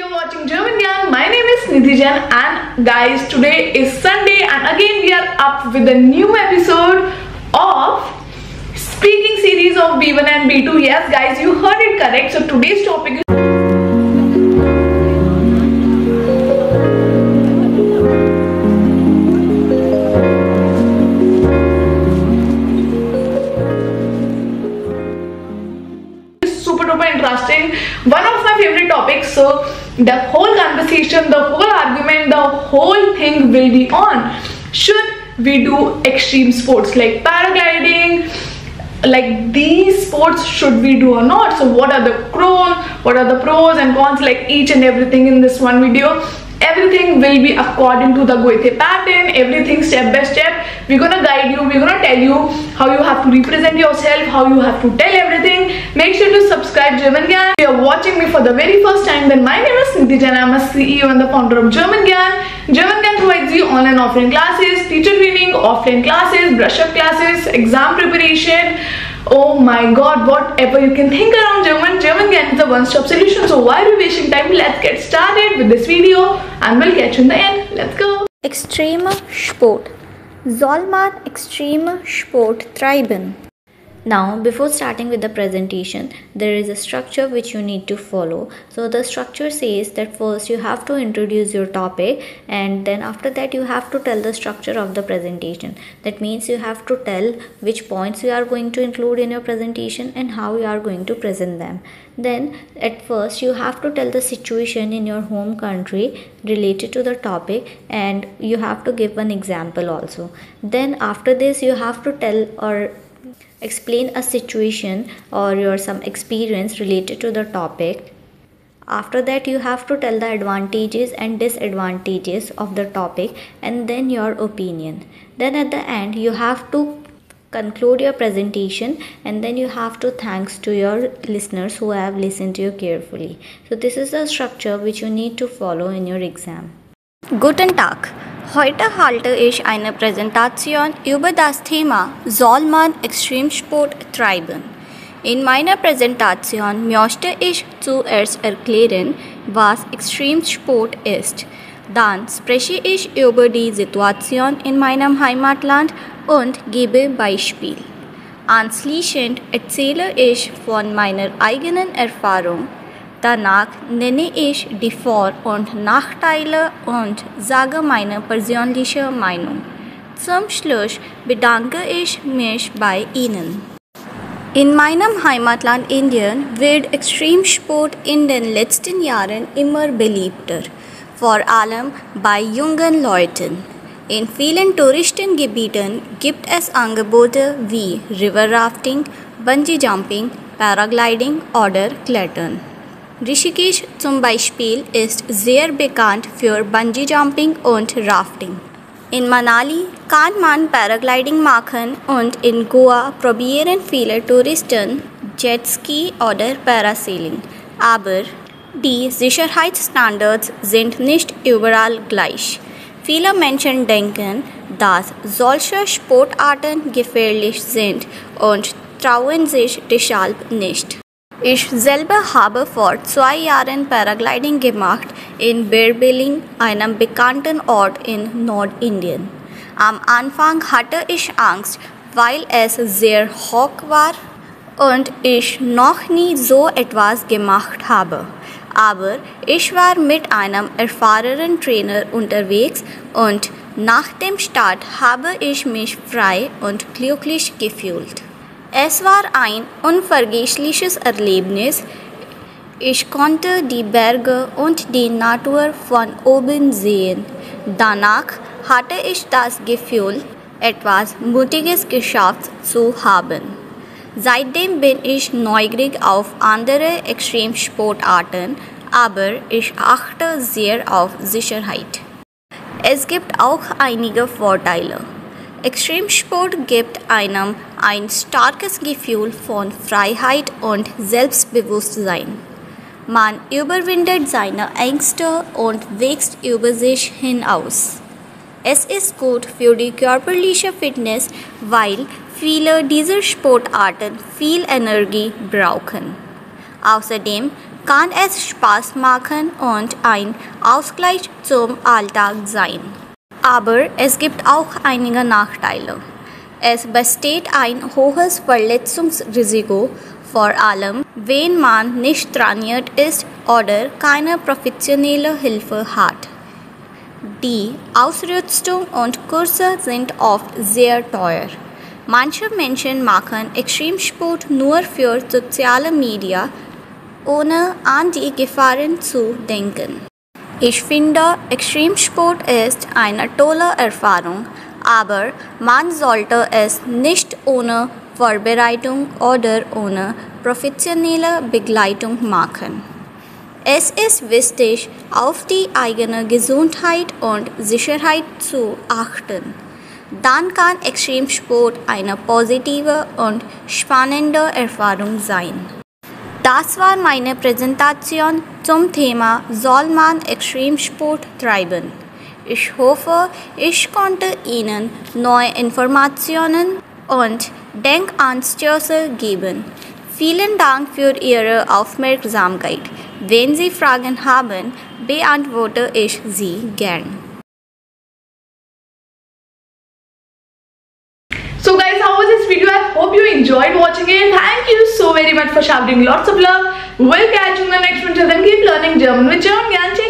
you're watching German Gyan. My name is Nidhijan and guys, today is Sunday and again we are up with a new episode of speaking series of B1 and B2. Yes guys, you heard it correct. So today's topic is interesting, one of my favorite topics. So the whole conversation, the whole argument, the whole thing will be on should we do extreme sports like paragliding, like these sports should we do or not. So what are the pros and cons, like each and everything in this one video. Everything will be according to the Goethe pattern, everything step by step. We're gonna guide you, we're gonna tell you how you have to represent yourself, how you have to tell everything. Make sure to subscribe German Gyan. If you're watching me for the very first time, then my name is Nidhijan. I'm a CEO and the founder of German Gyan. German Gyan provides you online and offline classes, teacher training, offline classes, brush up classes, exam preparation. Oh my god, whatever you can think around German Gyan is a one-stop solution. So why are we wasting time? Let's get started with this video and we'll catch you in the end. Let's go. Extreme Sport. Soll man extreme Sport treiben? Now, before starting with the presentation, there is a structure which you need to follow. So the structure says that first you have to introduce your topic and then after that you have to tell the structure of the presentation. That means you have to tell which points you are going to include in your presentation and how you are going to present them. Then at first you have to tell the situation in your home country related to the topic and you have to give one example also. Then after this you have to tell or explain a situation or your some experience related to the topic. After that you have to tell the advantages and disadvantages of the topic and then your opinion. Then at the end you have to conclude your presentation and then you have to thanks to your listeners who have listened to you carefully. So this is the structure which you need to follow in your exam. Guten Tag. Heute halte ich eine Präsentation über das Thema Soll man Extremsport treiben? In meiner Präsentation möchte ich zuerst erklären, was Extremsport ist. Dann spreche ich über die Situation in meinem Heimatland und gebe Beispiel. Anschließend erzähle ich von meiner eigenen Erfahrung. Danach nenne ich die Vor- und Nachteile und sage meine persönliche Meinung. Zum Schluss bedanke ich mich bei Ihnen. In meinem Heimatland Indien wird Extremsport in den letzten Jahren immer beliebter, vor allem bei jungen Leuten. In vielen Touristengebieten gibt es Angebote wie River Rafting, Bungee Jumping, Paragliding oder Klettern. Rishikesh zum Beispiel ist sehr bekannt für Bungee Jumping und Rafting. In Manali kann man Paragliding machen und in Goa probieren viele Touristen Jetski oder Parasailing. Aber die Sicherheitsstandards sind nicht überall gleich. Viele Menschen denken, dass solche Sportarten gefährlich sind und trauen sich deshalb nicht. Ich selber habe vor 2 Jahren Paragliding gemacht in Berbeling, einem bekannten Ort in Nordindien. Am Anfang hatte ich Angst, weil es sehr hoch war und ich noch nie so etwas gemacht habe. Aber ich war mit einem erfahrenen Trainer unterwegs und nach dem Start habe ich mich frei und glücklich gefühlt. Es war ein unvergessliches Erlebnis. Ich konnte die Berge und die Natur von oben sehen. Danach hatte ich das Gefühl, etwas Mutiges geschafft zu haben. Seitdem bin ich neugierig auf andere Extremsportarten, aber ich achte sehr auf Sicherheit. Es gibt auch einige Vorteile. Extremsport gibt einem ein starkes Gefühl von Freiheit und Selbstbewusstsein. Man überwindet seine Ängste und wächst über sich hinaus. Es ist gut für die körperliche Fitness, weil viele dieser Sportarten viel Energie brauchen. Außerdem kann es Spaß machen und ein Ausgleich zum Alltag sein. Aber es gibt auch einige Nachteile. Es besteht ein hohes Verletzungsrisiko, vor allem wenn man nicht trainiert ist oder keine professionelle Hilfe hat. Die Ausrüstung und Kurse sind oft sehr teuer. Manche Menschen machen Extremsport nur für soziale Media, ohne an die Gefahren zu denken. Ich finde, Extremsport ist eine tolle Erfahrung, aber man sollte es nicht ohne Vorbereitung oder ohne professionelle Begleitung machen. Es ist wichtig, auf die eigene Gesundheit und Sicherheit zu achten. Dann kann Extremsport eine positive und spannende Erfahrung sein. Das war meine Präsentation zum Thema Soll man Extremsport treiben? Ich hoffe, ich konnte Ihnen neue Informationen und Denkanstöße geben. Vielen Dank für Ihre Aufmerksamkeit. Wenn Sie Fragen haben, beantworte ich sie gern. So guys, how was this video? I hope you enjoyed watching it. Thank you so very much for showering lots of love. We'll catch you in the next one. Till then, keep learning German with German Gyan.